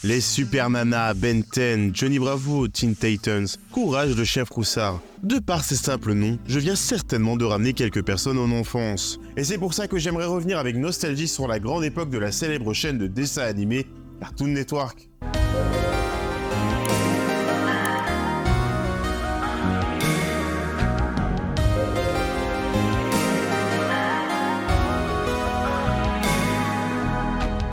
Les Super Nanas, Ben 10, Johnny Bravo, Teen Titans, Courage de Chef Roussard. De par ces simples noms, je viens certainement de ramener quelques personnes en enfance. Et c'est pour ça que j'aimerais revenir avec nostalgie sur la grande époque de la célèbre chaîne de dessins animés Cartoon Network.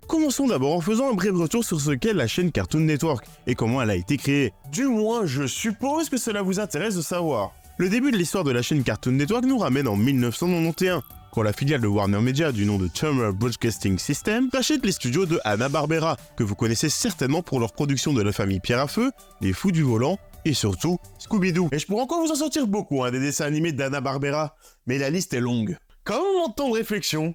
Commençons d'abord en faisant un bref retour sur ce qu'est la chaîne Cartoon Network et comment elle a été créée. Du moins, je suppose que cela vous intéresse de savoir. Le début de l'histoire de la chaîne Cartoon Network nous ramène en 1991, quand la filiale de Warner Media du nom de Turner Broadcasting System rachète les studios de Hanna-Barbera, que vous connaissez certainement pour leur production de la famille Pierre à Feu, Les Fous du Volant et surtout Scooby-Doo. Et je pourrais encore vous en sortir beaucoup des dessins animés d'Hanna-Barbera, mais la liste est longue. Comme mon temps de réflexion,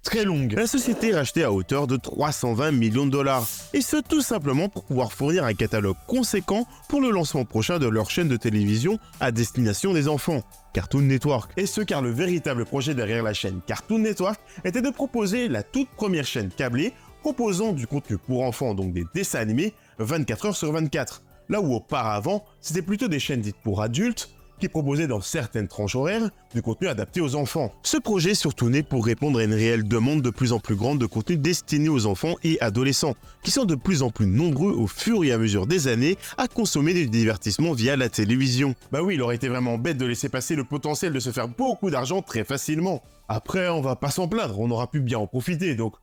très longue. La société est rachetée à hauteur de 320 millions de dollars, et ce tout simplement pour pouvoir fournir un catalogue conséquent pour le lancement prochain de leur chaîne de télévision à destination des enfants, Cartoon Network. Et ce car le véritable projet derrière la chaîne Cartoon Network était de proposer la toute première chaîne câblée proposant du contenu pour enfants, donc des dessins animés, 24 heures sur 24, là où auparavant c'était plutôt des chaînes dites pour adultes, qui proposait dans certaines tranches horaires du contenu adapté aux enfants. Ce projet est surtout né pour répondre à une réelle demande de plus en plus grande de contenu destiné aux enfants et adolescents, qui sont de plus en plus nombreux au fur et à mesure des années à consommer du divertissement via la télévision. Bah oui, il aurait été vraiment bête de laisser passer le potentiel de se faire beaucoup d'argent très facilement. Après, on va pas s'en plaindre, on aura pu bien en profiter, donc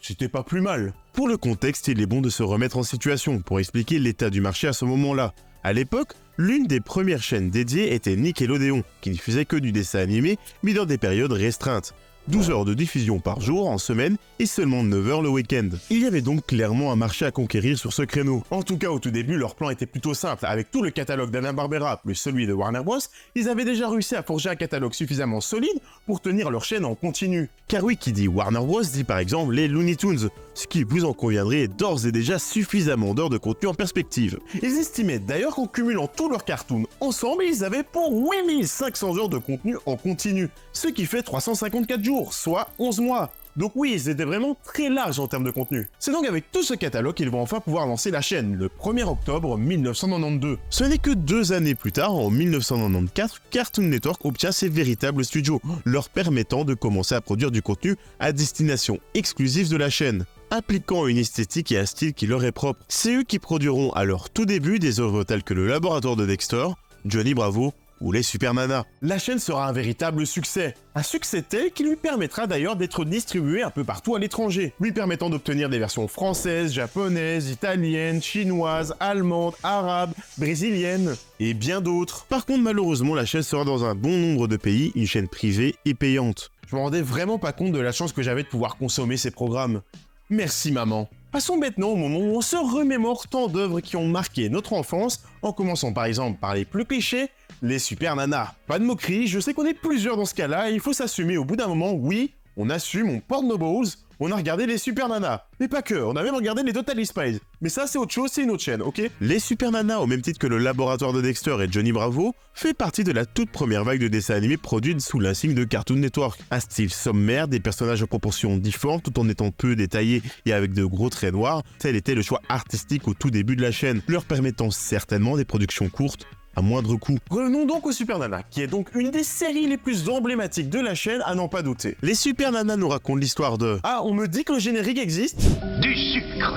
c'était pas plus mal. Pour le contexte, il est bon de se remettre en situation pour expliquer l'état du marché à ce moment-là. À l'époque, l'une des premières chaînes dédiées était Nickelodeon, qui ne faisait que du dessin animé, mais dans des périodes restreintes. 12 heures de diffusion par jour en semaine et seulement 9 heures le week-end. Il y avait donc clairement un marché à conquérir sur ce créneau. En tout cas, au tout début, leur plan était plutôt simple. Avec tout le catalogue d'Hanna-Barbera plus celui de Warner Bros, ils avaient déjà réussi à forger un catalogue suffisamment solide pour tenir leur chaîne en continu. Car oui, qui dit Warner Bros dit par exemple les Looney Tunes, ce qui, vous en conviendrez, est d'ores et déjà suffisamment d'heures de contenu en perspective. Ils estimaient d'ailleurs qu'en cumulant tous leurs cartoons ensemble, ils avaient pour 8500 heures de contenu en continu, ce qui fait 354 jours. Soit 11 mois. Donc oui, c'était vraiment très large en termes de contenu. C'est donc avec tout ce catalogue qu'ils vont enfin pouvoir lancer la chaîne, le 1er octobre 1992. Ce n'est que 2 années plus tard, en 1994, Cartoon Network obtient ses véritables studios, leur permettant de commencer à produire du contenu à destination exclusive de la chaîne, impliquant une esthétique et un style qui leur est propre. C'est eux qui produiront à leur tout début des œuvres telles que Le Laboratoire de Dexter, Johnny Bravo, ou les Super Nanas. La chaîne sera un véritable succès. Un succès tel qui lui permettra d'ailleurs d'être distribué un peu partout à l'étranger, lui permettant d'obtenir des versions françaises, japonaises, italiennes, chinoises, allemandes, arabes, brésiliennes et bien d'autres. Par contre, malheureusement, la chaîne sera dans un bon nombre de pays une chaîne privée et payante. Je me rendais vraiment pas compte de la chance que j'avais de pouvoir consommer ces programmes. Merci maman. Passons maintenant au moment où on se remémore tant d'œuvres qui ont marqué notre enfance, en commençant par exemple par les plus clichés, les Super Nanas. Pas de moquerie, je sais qu'on est plusieurs dans ce cas-là et il faut s'assumer au bout d'un moment, oui, on assume, on porte nos balls, on a regardé les Super Nanas. Mais pas que, on a même regardé les Totally Spies. Mais ça c'est autre chose, c'est une autre chaîne, ok? Les Super Nanas, au même titre que Le Laboratoire de Dexter et Johnny Bravo, fait partie de la toute première vague de dessins animés produits sous l'insigne de Cartoon Network. Un style sommaire, des personnages à proportions difformes tout en étant peu détaillés et avec de gros traits noirs, tel était le choix artistique au tout début de la chaîne, leur permettant certainement des productions courtes à moindre coût. Revenons donc aux Super Nanas, qui est donc une des séries les plus emblématiques de la chaîne à n'en pas douter. Les Super Nanas nous racontent l'histoire de... Ah, on me dit que le générique existe? Du sucre,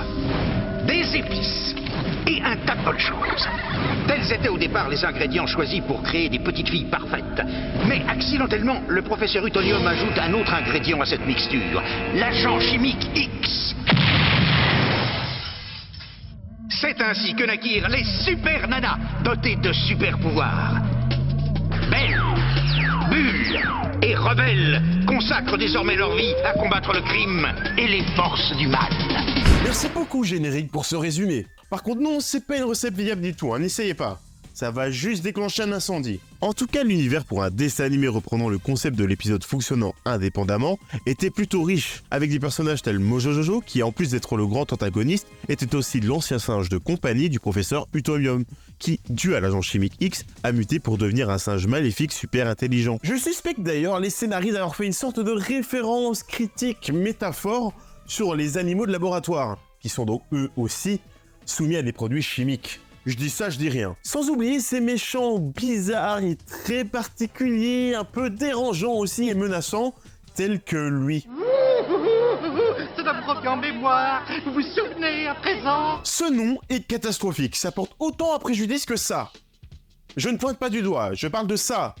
des épices et un tas de bonnes choses. Tels étaient au départ les ingrédients choisis pour créer des petites filles parfaites. Mais accidentellement, le professeur Utonium ajoute un autre ingrédient à cette mixture, l'agent chimique X. C'est ainsi que naquirent les Super Nanas, dotés de super pouvoirs. Belle, Bulle et Rebelle consacrent désormais leur vie à combattre le crime et les forces du mal. Merci beaucoup générique pour ce résumé. Par contre non, c'est pas une recette viable du tout, n'essayez pas. Ça va juste déclencher un incendie. En tout cas, l'univers pour un dessin animé reprenant le concept de l'épisode fonctionnant indépendamment était plutôt riche, avec des personnages tels Mojo Jojo, qui en plus d'être le grand antagoniste, était aussi l'ancien singe de compagnie du professeur Utonium, qui, dû à l'agent chimique X, a muté pour devenir un singe maléfique super intelligent. Je suspecte d'ailleurs les scénaristes d'avoir fait une sorte de référence critique métaphore sur les animaux de laboratoire, qui sont donc eux aussi soumis à des produits chimiques. Je dis ça, je dis rien. Sans oublier ces méchants bizarres et très particuliers, un peu dérangeants aussi et menaçants, tels que lui. Ça me revient en mémoire. Vous vous souvenez à présent? Ce nom est catastrophique, ça porte autant à préjudice que ça. Je ne pointe pas du doigt, je parle de ça.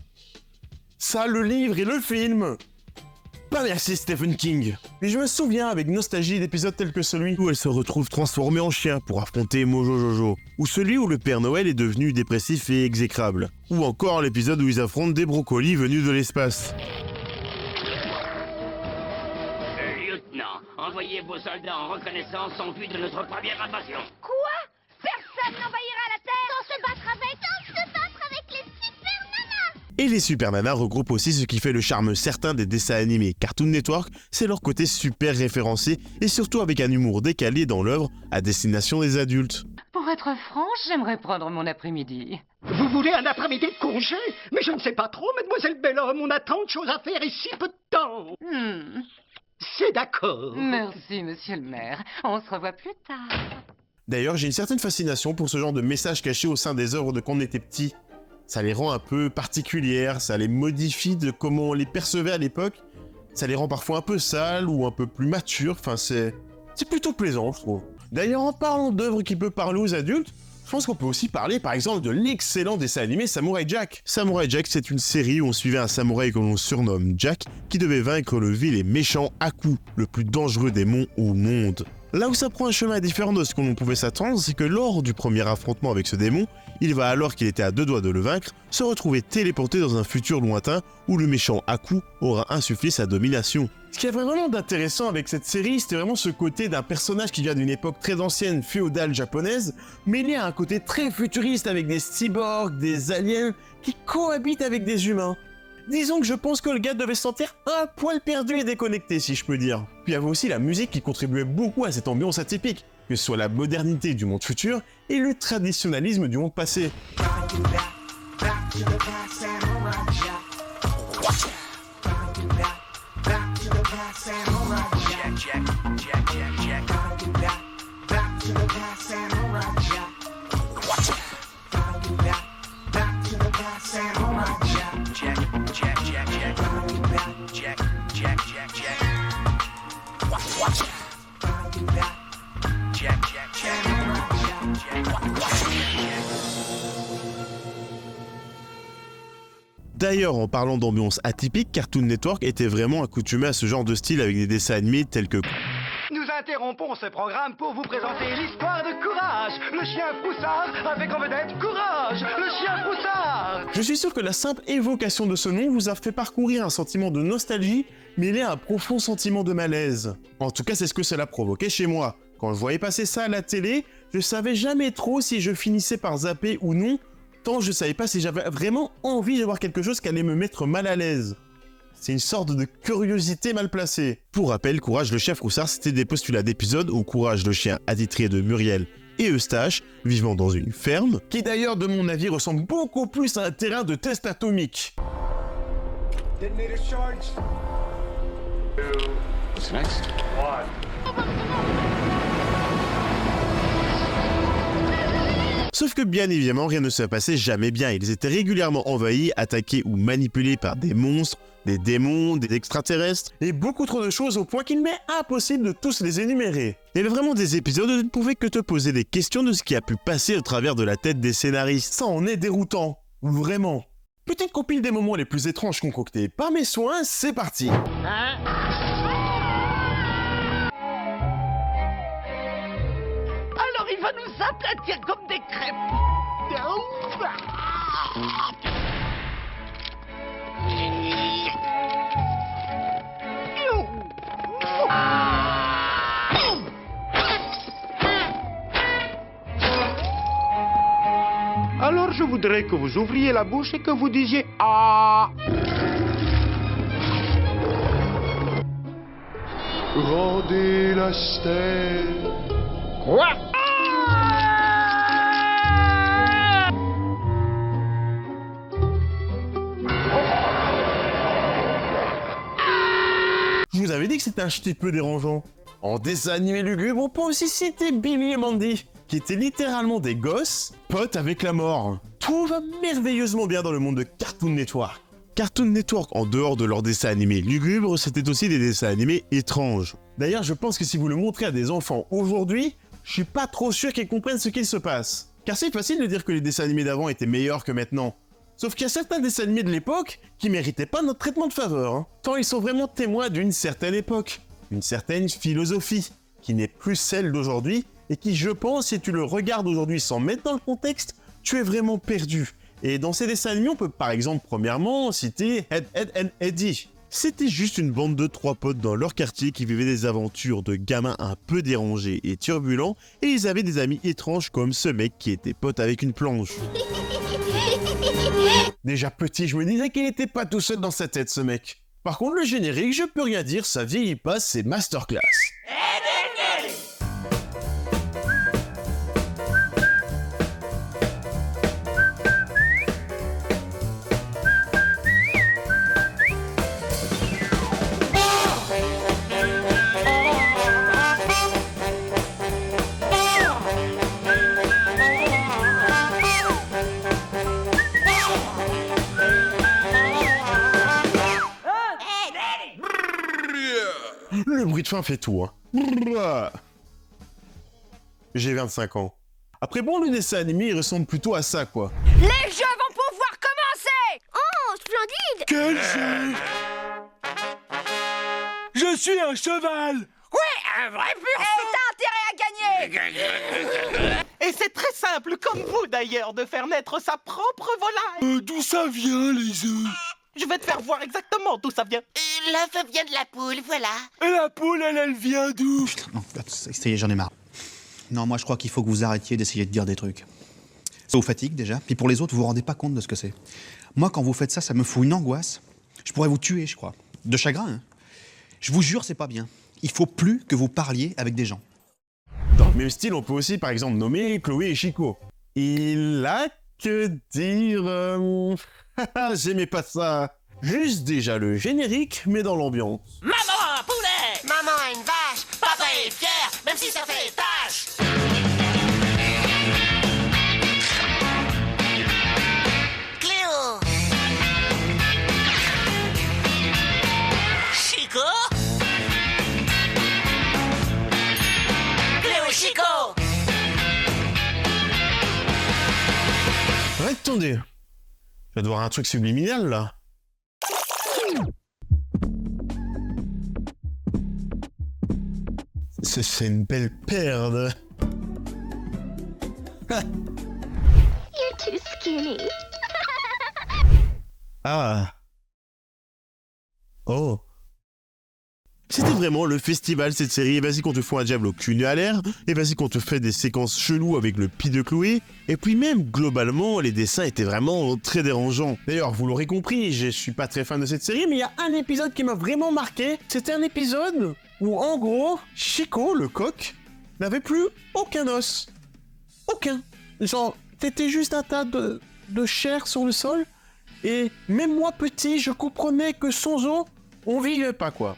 Ça, le livre et le film. Pas merci Stephen King. Mais je me souviens avec nostalgie d'épisodes tels que celui où elle se retrouve transformée en chien pour affronter Mojo Jojo. Ou celui où le Père Noël est devenu dépressif et exécrable. Ou encore l'épisode où ils affrontent des brocolis venus de l'espace. Lieutenant, envoyez vos soldats en reconnaissance en vue de notre première invasion. Quoi? Personne n'envahira la Terre sans se battre avec les super nanas. Et les Super Nanas regroupent aussi ce qui fait le charme certain des dessins animés Cartoon Network, c'est leur côté super référencé et surtout avec un humour décalé dans l'œuvre à destination des adultes. Pour être franche, j'aimerais prendre mon après-midi. Vous voulez un après-midi de congé? Mais je ne sais pas trop, mademoiselle Bellhomme, on a tant de choses à faire et si peu de temps. C'est d'accord. Merci, monsieur le maire. On se revoit plus tard. D'ailleurs, j'ai une certaine fascination pour ce genre de messages cachés au sein des œuvres de quand on était petit. Ça les rend un peu particulières, ça les modifie de comment on les percevait à l'époque. Ça les rend parfois un peu sales ou un peu plus matures, enfin c'est plutôt plaisant, je trouve. D'ailleurs, en parlant d'œuvres qui peuvent parler aux adultes, je pense qu'on peut aussi parler par exemple de l'excellent dessin animé Samurai Jack. Samurai Jack, c'est une série où on suivait un samouraï que l'on surnomme Jack, qui devait vaincre le vil et méchant Haku, le plus dangereux démon au monde. Là où ça prend un chemin différent de ce que l'on pouvait s'attendre, c'est que lors du premier affrontement avec ce démon, il va, alors qu'il était à deux doigts de le vaincre, se retrouver téléporté dans un futur lointain où le méchant Haku aura insufflé sa domination. Ce qui est vraiment d'intéressant avec cette série, c'était vraiment ce côté d'un personnage qui vient d'une époque très ancienne, féodale japonaise, mêlé à un côté très futuriste avec des cyborgs, des aliens qui cohabitent avec des humains. Disons que je pense que le gars devait se sentir un poil perdu et déconnecté, si je peux dire. Puis il y avait aussi la musique qui contribuait beaucoup à cette ambiance atypique, que ce soit la modernité du monde futur et le traditionnalisme du monde passé. D'ailleurs, en parlant d'ambiance atypique, Cartoon Network était vraiment accoutumé à ce genre de style avec des dessins animés tels que... Nous interrompons ce programme pour vous présenter l'histoire de Courage, le chien Froussard avec en vedette Courage, le chien Froussard. Je suis sûr que la simple évocation de ce nom vous a fait parcourir un sentiment de nostalgie mêlé à un profond sentiment de malaise. En tout cas, c'est ce que cela provoquait chez moi. Quand je voyais passer ça à la télé, je savais jamais trop si je finissais par zapper ou non, tant je savais pas si j'avais vraiment envie de voir quelque chose qui allait me mettre mal à l'aise. C'est une sorte de curiosité mal placée. Pour rappel, Courage le chien Froussard, c'était des postulats d'épisodes où Courage le chien attitré de Muriel et Eustache, vivant dans une ferme, qui d'ailleurs de mon avis ressemble beaucoup plus à un terrain de test atomique. What's next? Sauf que bien évidemment, rien ne se passait jamais bien. Ils étaient régulièrement envahis, attaqués ou manipulés par des monstres, des démons, des extraterrestres, et beaucoup trop de choses au point qu'il m'est impossible de tous les énumérer. Il y avait vraiment des épisodes où tu ne pouvais que te poser des questions de ce qui a pu passer au travers de la tête des scénaristes. Ça en est déroutant. Vraiment. Petite compile des moments les plus étranges concoctés par mes soins, c'est parti. Alors il va nous aplatir comme des crêpes. Alors je voudrais que vous ouvriez la bouche et que vous disiez « Ah !» Rendez la stèle. Quoi? Je vous avais dit que c'était un petit peu dérangeant. En dessin animé lugubre, on peut aussi citer Billy et Mandy, qui étaient littéralement des gosses, potes avec la mort. Tout va merveilleusement bien dans le monde de Cartoon Network. Cartoon Network, en dehors de leurs dessins animés lugubres, c'était aussi des dessins animés étranges. D'ailleurs, je pense que si vous le montrez à des enfants aujourd'hui, je suis pas trop sûr qu'ils comprennent ce qu'il se passe. Car c'est facile de dire que les dessins animés d'avant étaient meilleurs que maintenant. Sauf qu'il y a certains dessins animés de l'époque qui méritaient pas notre traitement de faveur, hein. Tant ils sont vraiment témoins d'une certaine époque, une certaine philosophie, qui n'est plus celle d'aujourd'hui, et qui, je pense, si tu le regardes aujourd'hui sans mettre dans le contexte, tu es vraiment perdu. Et dans ces dessins animés, on peut par exemple, premièrement, citer Ed, Edd and Eddy. C'était juste une bande de 3 potes dans leur quartier qui vivaient des aventures de gamins un peu dérangés et turbulents, et ils avaient des amis étranges comme ce mec qui était pote avec une planche. Déjà petit, je me disais qu'il était pas tout seul dans sa tête, ce mec. Par contre, le générique, je peux rien dire, ça vieillit pas, c'est masterclass. Le bruit de fin fait tout, hein. J'ai 25 ans. Après bon, le dessin animé, il ressemble plutôt à ça, quoi. Les jeux vont pouvoir commencer! Oh, splendide! Quel jeu! Je suis un cheval! Ouais, un vrai pur T'as intérêt à gagner! Et c'est très simple, comme vous d'ailleurs, de faire naître sa propre volaille. D'où ça vient, les œufs? Je vais te faire voir exactement d'où ça vient. L'œuf vient de la poule, voilà. Et la poule, elle vient d'où? Non, ça y est, j'en ai marre. Non, moi je crois qu'il faut que vous arrêtiez d'essayer de dire des trucs. Ça vous fatigue déjà, puis pour les autres, vous vous rendez pas compte de ce que c'est. Moi, quand vous faites ça, ça me fout une angoisse. Je pourrais vous tuer, je crois. De chagrin, hein. Je vous jure, c'est pas bien. Il faut plus que vous parliez avec des gens. Dans le même style, on peut aussi par exemple nommer Chloé et Chico. Il a que dire... J'aimais pas ça. Juste déjà le générique, mais dans l'ambiance. Maman, un poulet! Maman, une vache! Papa est fier, même si ça fait tache! Cléo! Chico! Cléo et Chico! Attendez. Je dois avoir un truc subliminal, là. C'est une belle paire de... You're too skinny. Ah. Oh. C'était vraiment le festival, cette série. Et vas-y qu'on te fout un diable au cul à l'air. Et vas-y qu'on te fait des séquences cheloues avec le pis de Chloé. Et puis même, globalement, les dessins étaient vraiment très dérangeants. D'ailleurs, vous l'aurez compris, je suis pas très fan de cette série, mais il y a un épisode qui m'a vraiment marqué. C'était un épisode où, en gros, Chico, le coq, n'avait plus aucun os. Aucun. Genre, t'étais juste un tas de chair sur le sol. Et même moi, petit, je comprenais que sans os, on vivait pas, quoi.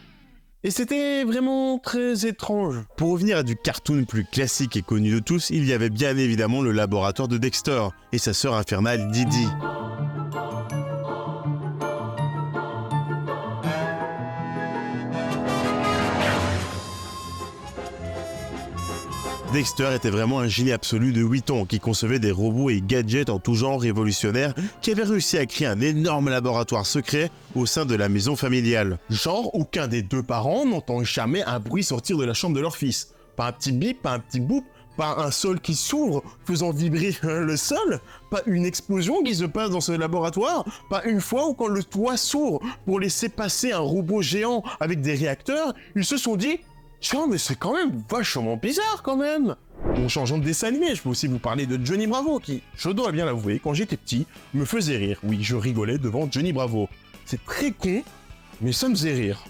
Et c'était vraiment très étrange. Pour revenir à du cartoon plus classique et connu de tous, il y avait bien évidemment le laboratoire de Dexter et sa sœur infernale Didi. Dexter était vraiment un génie absolu de 8 ans qui concevait des robots et gadgets en tout genre révolutionnaires qui avaient réussi à créer un énorme laboratoire secret au sein de la maison familiale. Genre, aucun des deux parents n'entend jamais un bruit sortir de la chambre de leur fils. Pas un petit bip, pas un petit boop, pas un sol qui s'ouvre faisant vibrer le sol, pas une explosion qui se passe dans ce laboratoire, pas une fois où quand le toit s'ouvre pour laisser passer un robot géant avec des réacteurs, ils se sont dit « Tiens, mais c'est quand même vachement bizarre quand même !» En changeant de dessin animé, je peux aussi vous parler de Johnny Bravo qui, je dois bien l'avouer, quand j'étais petit, me faisait rire. Oui, je rigolais devant Johnny Bravo. C'est très con, mais ça me faisait rire.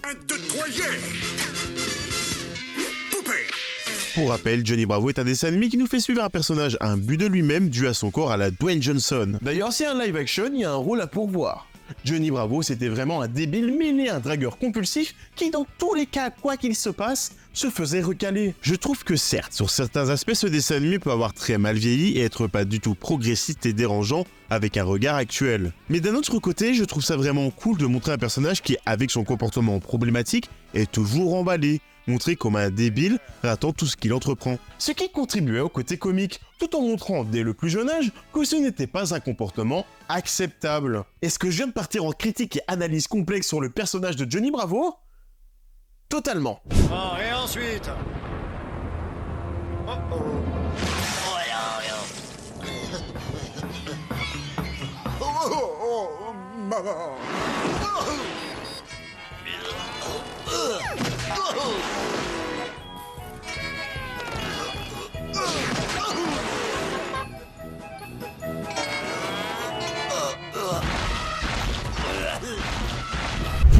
Pour rappel, Johnny Bravo est un dessin animé qui nous fait suivre un personnage imbu de lui-même dû à son corps à la Dwayne Johnson. D'ailleurs, si un live action, il y a un rôle à pourvoir. Johnny Bravo c'était vraiment un débile mêlé un dragueur compulsif qui dans tous les cas, quoi qu'il se passe, se faisait recaler. Je trouve que certes, sur certains aspects, ce dessin animé peut avoir très mal vieilli et être pas du tout progressiste et dérangeant avec un regard actuel. Mais d'un autre côté, je trouve ça vraiment cool de montrer un personnage qui, avec son comportement problématique, est toujours emballé, montré comme un débile ratant tout ce qu'il entreprend. Ce qui contribuait au côté comique, tout en montrant dès le plus jeune âge que ce n'était pas un comportement acceptable. Est-ce que je viens de partir en critique et analyse complexe sur le personnage de Johnny Bravo ? Totalement. Ah, et ensuite Maman.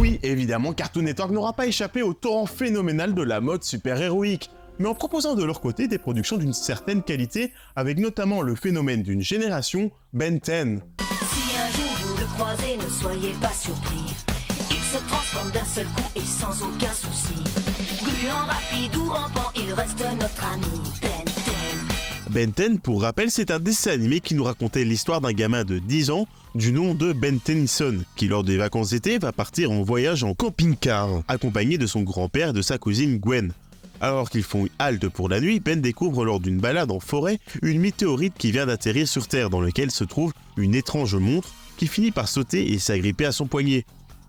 Oui, évidemment, Cartoon Network n'aura pas échappé au torrent phénoménal de la mode super-héroïque, mais en proposant de leur côté des productions d'une certaine qualité, avec notamment le phénomène d'une génération, Ben 10. Si un jour vous le croisez, ne soyez pas surpris. Il se transforme d'un seul coup et sans aucun souci. Gluant, rapide ou rampant, il reste notre ami Ben 10. Ben 10, pour rappel, c'est un dessin animé qui nous racontait l'histoire d'un gamin de 10 ans du nom de Ben Tennyson, qui lors des vacances d'été va partir en voyage en camping-car, accompagné de son grand-père et de sa cousine Gwen. Alors qu'ils font halte pour la nuit, Ben découvre lors d'une balade en forêt une météorite qui vient d'atterrir sur Terre dans laquelle se trouve une étrange montre qui finit par sauter et s'agripper à son poignet.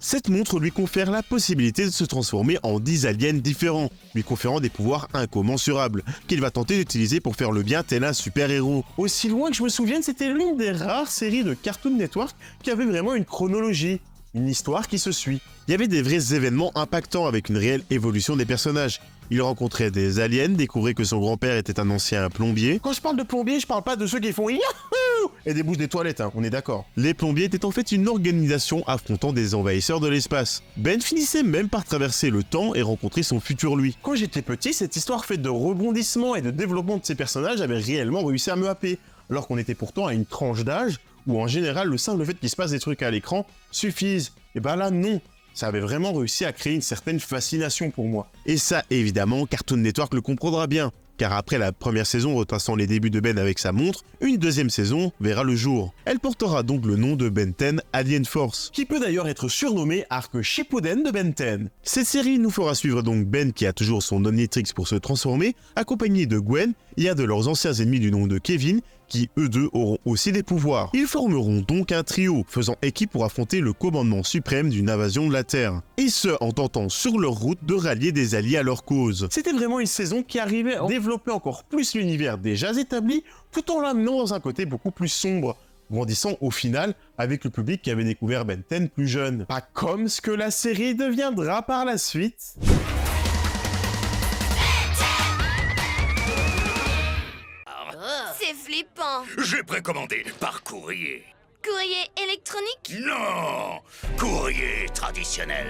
Cette montre lui confère la possibilité de se transformer en 10 aliens différents, lui conférant des pouvoirs incommensurables, qu'il va tenter d'utiliser pour faire le bien tel un super-héros. Aussi loin que je me souvienne, c'était l'une des rares séries de Cartoon Network qui avait vraiment une chronologie, une histoire qui se suit. Il y avait des vrais événements impactants avec une réelle évolution des personnages. Il rencontrait des aliens, découvrait que son grand-père était un ancien plombier. Quand je parle de plombier, je parle pas de ceux qui font Yahoo et débouchent des toilettes, hein, on est d'accord. Les plombiers étaient en fait une organisation affrontant des envahisseurs de l'espace. Ben finissait même par traverser le temps et rencontrer son futur lui. Quand j'étais petit, cette histoire faite de rebondissements et de développement de ces personnages avait réellement réussi à me happer, alors qu'on était pourtant à une tranche d'âge où en général le simple fait qu'il se passe des trucs à l'écran suffise. Et ben là non. Ça avait vraiment réussi à créer une certaine fascination pour moi. Et ça, évidemment, Cartoon Network le comprendra bien. Car après la première saison retraçant les débuts de Ben avec sa montre, une deuxième saison verra le jour. Elle portera donc le nom de Ben 10 Alien Force, qui peut d'ailleurs être surnommé Arc Shippuden de Ben 10. Cette série nous fera suivre donc Ben qui a toujours son Omnitrix pour se transformer, accompagné de Gwen et un de leurs anciens ennemis du nom de Kevin, qui eux deux auront aussi des pouvoirs. Ils formeront donc un trio, faisant équipe pour affronter le commandement suprême d'une invasion de la Terre. Et ce, en tentant sur leur route de rallier des alliés à leur cause. C'était vraiment une saison qui arrivait à développer encore plus l'univers déjà établi, tout en l'amenant dans un côté beaucoup plus sombre, grandissant au final avec le public qui avait découvert Ben 10 plus jeune. Pas comme ce que la série deviendra par la suite. C'est flippant. J'ai précommandé par courrier. Courrier électronique? Non, courrier traditionnel.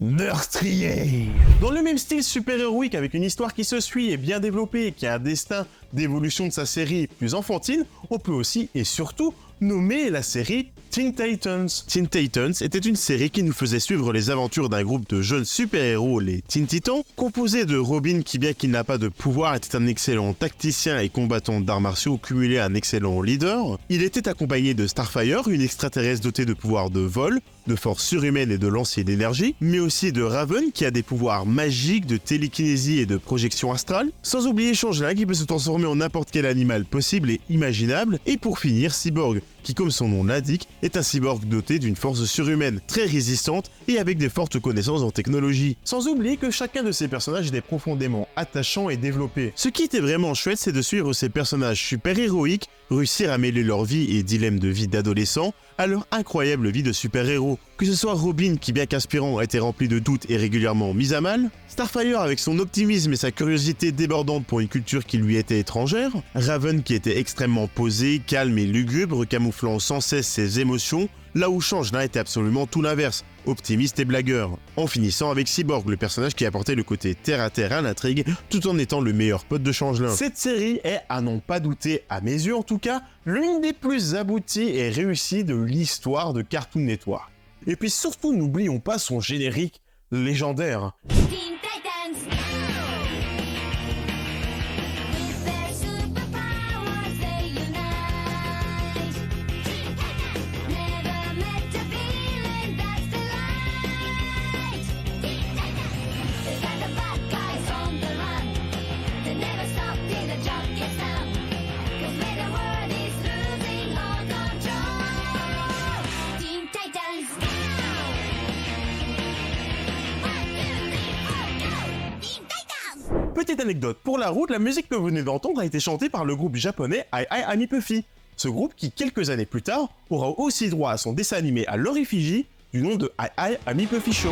Meurtrier. Dans le même style super-héroïque avec une histoire qui se suit et bien développée et qui a un destin d'évolution de sa série plus enfantine, on peut aussi et surtout nommer la série Teen Titans. Teen Titans était une série qui nous faisait suivre les aventures d'un groupe de jeunes super-héros, les Teen Titans, composé de Robin qui, bien qu'il n'a pas de pouvoir, était un excellent tacticien et combattant d'arts martiaux cumulé à un excellent leader. Il était accompagné de Starfire, une extraterrestre dotée de pouvoirs de vol, de force surhumaine et de lancier d'énergie, mais aussi de Raven qui a des pouvoirs magiques de télékinésie et de projection astrale, sans oublier Changelin qui peut se transformer en n'importe quel animal possible et imaginable, et pour finir Cyborg, qui comme son nom l'indique, est un cyborg doté d'une force surhumaine, très résistante et avec des fortes connaissances en technologie. Sans oublier que chacun de ces personnages était profondément attachant et développé. Ce qui était vraiment chouette, c'est de suivre ces personnages super-héroïques réussir à mêler leur vie et dilemmes de vie d'adolescents à leur incroyable vie de super-héros. Que ce soit Robin qui, bien qu'inspirant, était rempli de doutes et régulièrement mis à mal, Starfire avec son optimisme et sa curiosité débordante pour une culture qui lui était étrangère, Raven qui était extrêmement posé, calme et lugubre, camouflant sans cesse ses émotions, là où Changelin était absolument tout l'inverse, optimiste et blagueur, en finissant avec Cyborg, le personnage qui apportait le côté terre-à-terre à l'intrigue, tout en étant le meilleur pote de Changelin. Cette série est, à n'en pas douter, à mes yeux en tout cas, l'une des plus abouties et réussies de l'histoire de Cartoon Network. Et puis surtout, n'oublions pas son générique légendaire. Teen Titans. With their superpowers they unite. Teen Titans. Never met a feeling that's delight. Teen Titans. They got the bad guys on the run. They never stop till the job gets done. 'Cause when the world is losing all control. Teen Titans. Petite anecdote, pour la route, la musique que vous venez d'entendre a été chantée par le groupe japonais Ai Ai Ami Puffy. Ce groupe qui, quelques années plus tard, aura aussi droit à son dessin animé à leur effigie du nom de Ai Ai Ami Puffy Show.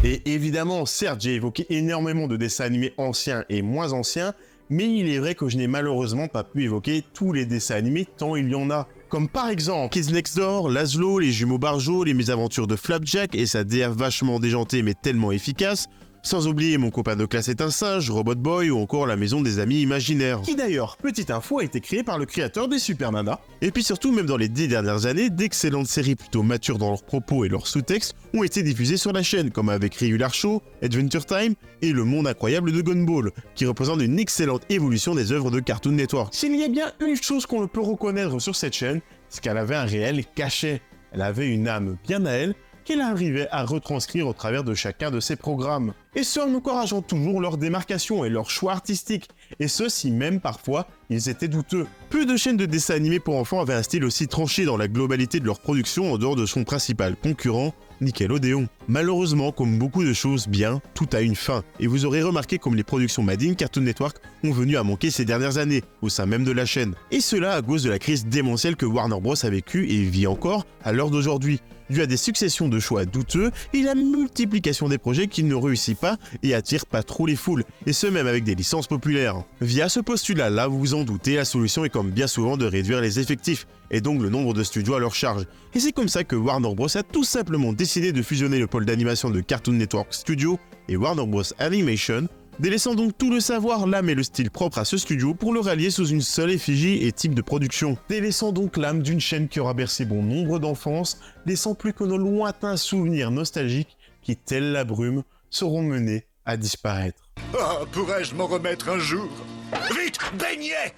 Et évidemment, certes, j'ai évoqué énormément de dessins animés anciens et moins anciens, mais il est vrai que je n'ai malheureusement pas pu évoquer tous les dessins animés tant il y en a. Comme par exemple Kids Next Door, Lazlo, les jumeaux Barjo, les mésaventures de Flapjack et sa DA vachement déjantée mais tellement efficace, sans oublier Mon copain de classe est un singe, Robot Boy ou encore La maison des amis imaginaires, qui d'ailleurs, petite info, a été créé par le créateur des Super Nana. Et puis surtout, même dans les 10 dernières années, d'excellentes séries plutôt matures dans leurs propos et leurs sous-textes ont été diffusées sur la chaîne, comme avec Regular Show, Adventure Time et Le Monde Incroyable de Gumball, qui représentent une excellente évolution des œuvres de Cartoon Network. S'il y a bien une chose qu'on ne peut reconnaître sur cette chaîne, c'est qu'elle avait un réel cachet. Elle avait une âme bien à elle, qu'elle arrivait à retranscrire au travers de chacun de ses programmes. Et ce en encourageant toujours leur démarcation et leur choix artistique, et ce si même parfois ils étaient douteux. Peu de chaînes de dessins animés pour enfants avaient un style aussi tranché dans la globalité de leur production en dehors de son principal concurrent, Nickelodeon. Malheureusement, comme beaucoup de choses bien, tout a une fin, et vous aurez remarqué comme les productions Made in Cartoon Network ont venu à manquer ces dernières années, au sein même de la chaîne. Et cela à cause de la crise démentielle que Warner Bros a vécue et vit encore à l'heure d'aujourd'hui, dû à des successions de choix douteux et la multiplication des projets qui ne réussit pas et attire pas trop les foules, et ce même avec des licences populaires. Via ce postulat-là, vous vous en doutez, la solution est comme bien souvent de réduire les effectifs, et donc le nombre de studios à leur charge. Et c'est comme ça que Warner Bros a tout simplement décidé de fusionner le pôle d'animation de Cartoon Network Studios et Warner Bros Animation, délaissant donc tout le savoir, l'âme et le style propre à ce studio pour le rallier sous une seule effigie et type de production. Délaissant donc l'âme d'une chaîne qui aura bercé bon nombre d'enfances, laissant plus que nos lointains souvenirs nostalgiques qui, telle la brume, seront menés à disparaître. Ah, pourrais-je m'en remettre un jour? Vite, baignez!